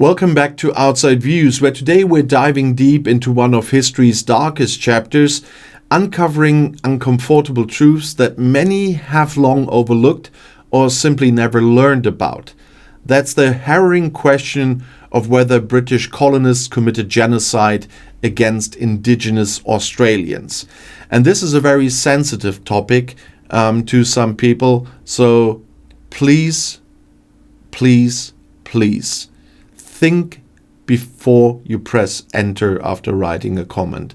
Welcome back to Outside Views, where today we're diving deep into one of history's darkest chapters, uncovering uncomfortable truths that many have long overlooked or simply never learned about. That's the harrowing question of whether British colonists committed genocide against Indigenous Australians. And this is a very sensitive topic to some people, so please think before you press enter after writing a comment.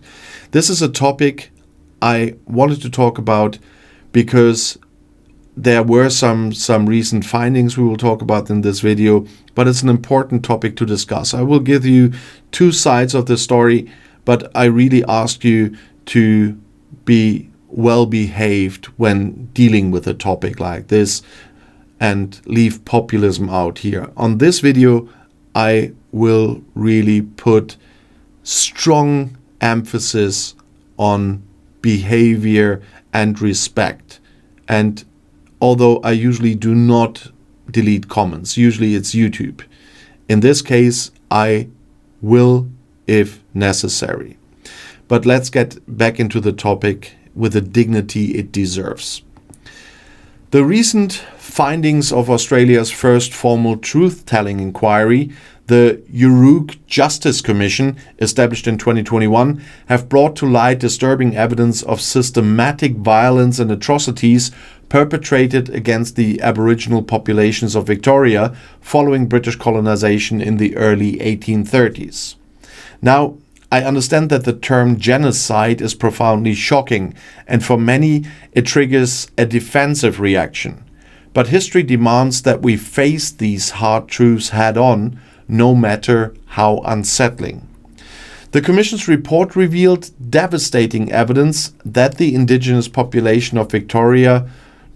This is a topic I wanted to talk about because there were some recent findings we will talk about in this video, but it's an important topic to discuss. I will give you two sides of the story, but I really ask you to be well behaved when dealing with a topic like this and leave populism out here. On this video, I will really put strong emphasis on behavior and respect. And although I usually do not delete comments, usually it's YouTube. In this case, I will if necessary. But let's get back into the topic with the dignity it deserves. The recent findings of Australia's first formal truth-telling inquiry, the Yoorrook Justice Commission, established in 2021, have brought to light disturbing evidence of systematic violence and atrocities perpetrated against the Aboriginal populations of Victoria following British colonisation in the early 1830s. Now, I understand that the term genocide is profoundly shocking, and for many it triggers a defensive reaction. But history demands that we face these hard truths head-on, no matter how unsettling. The Commission's report revealed devastating evidence that the Indigenous population of Victoria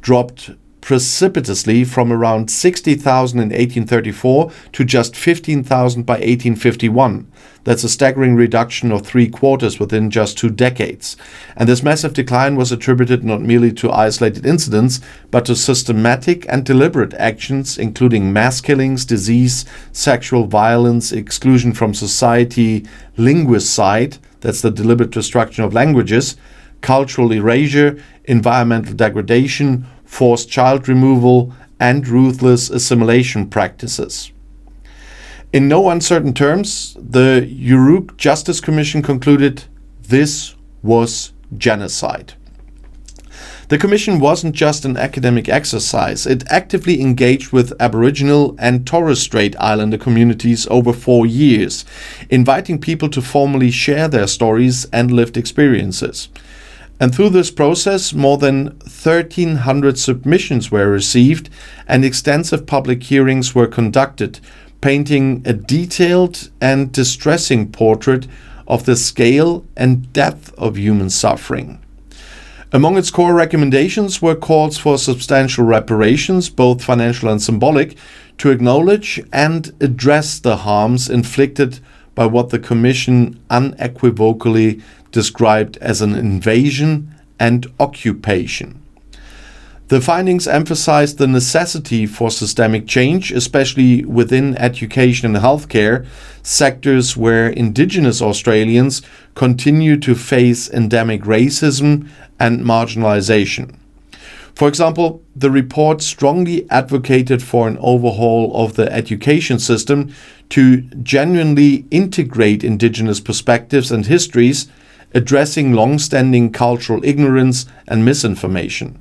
dropped precipitously from around 60,000 in 1834 to just 15,000 by 1851. That's a staggering reduction of 3/4 within just 2 decades. And this massive decline was attributed not merely to isolated incidents, but to systematic and deliberate actions, including mass killings, disease, sexual violence, exclusion from society, linguicide, that's the deliberate destruction of languages, cultural erasure, environmental degradation, forced child removal, and ruthless assimilation practices. In no uncertain terms, the Yoorrook Justice Commission concluded this was genocide. The Commission wasn't just an academic exercise. It actively engaged with Aboriginal and Torres Strait Islander communities over 4 years, inviting people to formally share their stories and lived experiences. And through this process, more than 1,300 submissions were received and extensive public hearings were conducted, painting a detailed and distressing portrait of the scale and depth of human suffering. Among its core recommendations were calls for substantial reparations, both financial and symbolic, to acknowledge and address the harms inflicted by what the Commission unequivocally described as an invasion and occupation. The findings emphasized the necessity for systemic change, especially within education and healthcare, sectors where Indigenous Australians continue to face endemic racism and marginalization. For example, the report strongly advocated for an overhaul of the education system to genuinely integrate Indigenous perspectives and histories, addressing long-standing cultural ignorance and misinformation.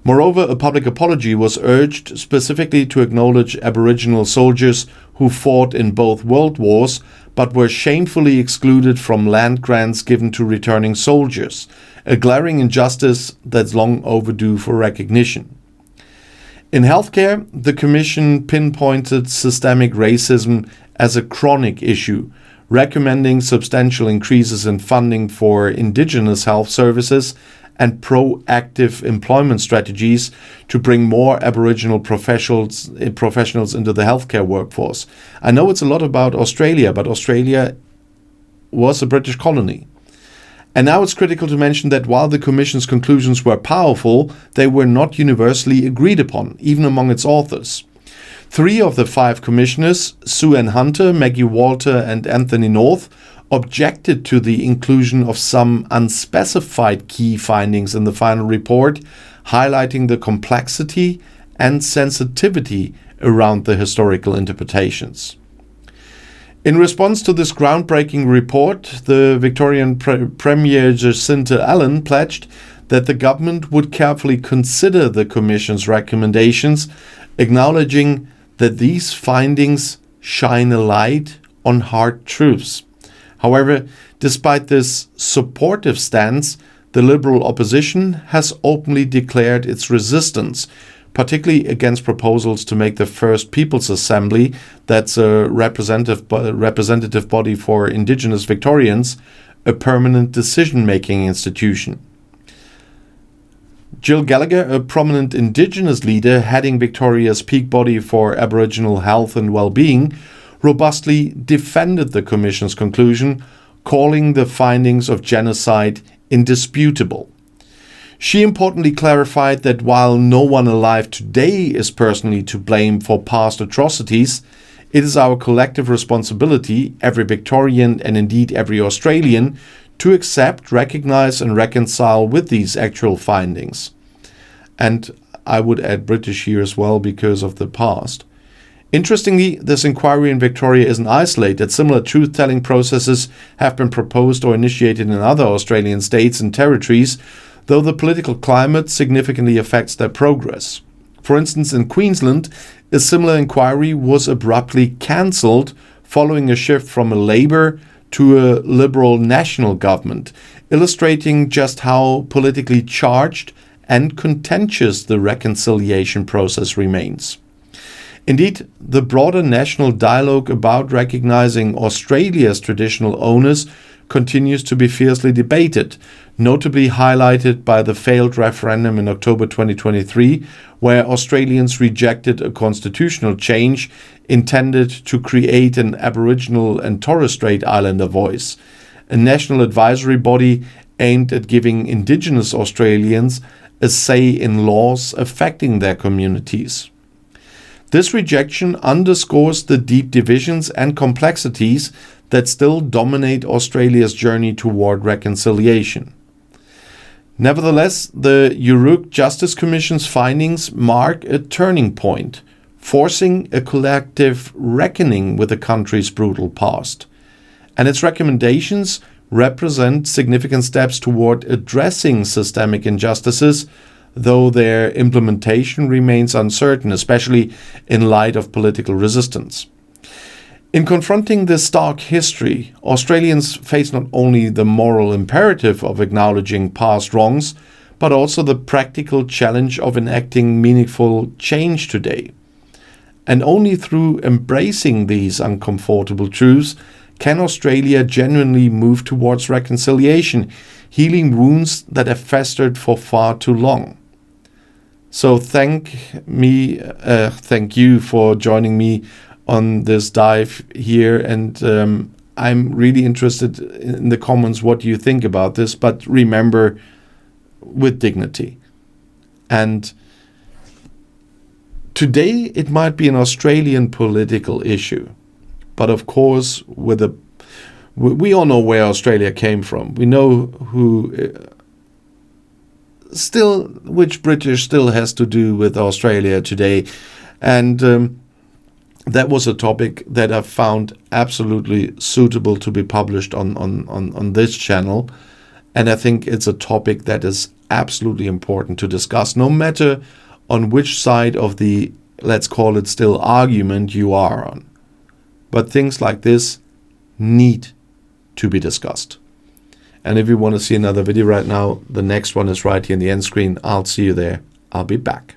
Moreover, a public apology was urged specifically to acknowledge Aboriginal soldiers who fought in both world wars but were shamefully excluded from land grants given to returning soldiers, a glaring injustice that's long overdue for recognition. In healthcare, the Commission pinpointed systemic racism as a chronic issue, recommending substantial increases in funding for Indigenous health services and proactive employment strategies to bring more Aboriginal professionals into the healthcare workforce. I know it's a lot about Australia, but Australia was a British colony. And now it's critical to mention that while the Commission's conclusions were powerful, they were not universally agreed upon, even among its authors. 3 of the 5 commissioners, Sue Ann Hunter, Maggie Walter and Anthony North, objected to the inclusion of some unspecified key findings in the final report, highlighting the complexity and sensitivity around the historical interpretations. In response to this groundbreaking report, the Victorian Premier Jacinta Allan pledged that the government would carefully consider the Commission's recommendations, acknowledging that these findings shine a light on hard truths. However, despite this supportive stance, the Liberal opposition has openly declared its resistance, particularly against proposals to make the First Peoples Assembly, that's a representative body for Indigenous Victorians, a permanent decision-making institution. Jill Gallagher, a prominent Indigenous leader heading Victoria's peak body for Aboriginal health and well-being, robustly defended the Commission's conclusion, calling the findings of genocide indisputable. She importantly clarified that while no one alive today is personally to blame for past atrocities, it is our collective responsibility, every Victorian and indeed every Australian, to accept, recognize and reconcile with these actual findings. And I would add British here as well because of the past. Interestingly, this inquiry in Victoria isn't isolated. Similar truth-telling processes have been proposed or initiated in other Australian states and territories, though the political climate significantly affects their progress. For instance, in Queensland, a similar inquiry was abruptly cancelled following a shift from a Labour to a Liberal national government, illustrating just how politically charged and contentious the reconciliation process remains. Indeed, the broader national dialogue about recognizing Australia's traditional owners continues to be fiercely debated, notably highlighted by the failed referendum in October 2023, where Australians rejected a constitutional change intended to create an Aboriginal and Torres Strait Islander voice, a national advisory body aimed at giving Indigenous Australians a say in laws affecting their communities. This rejection underscores the deep divisions and complexities that still dominate Australia's journey toward reconciliation. Nevertheless, the Yoorrook Justice Commission's findings mark a turning point, forcing a collective reckoning with the country's brutal past. And its recommendations represent significant steps toward addressing systemic injustices, though their implementation remains uncertain, especially in light of political resistance. In confronting this stark history, Australians face not only the moral imperative of acknowledging past wrongs, but also the practical challenge of enacting meaningful change today. And only through embracing these uncomfortable truths can Australia genuinely move towards reconciliation, healing wounds that have festered for far too long. So thank you for joining me on this dive here, and I'm really interested in the comments what you think about this, but remember, with dignity. And today it might be an Australian political issue, but of course we all know where Australia came from. We know which British still has to do with Australia today, and that was a topic that I found absolutely suitable to be published on this channel. And I think it's a topic that is absolutely important to discuss, no matter on which side of the, let's call it still, argument you are on. But things like this need to be discussed. And if you want to see another video right now, the next one is right here in the end screen. I'll see you there. I'll be back.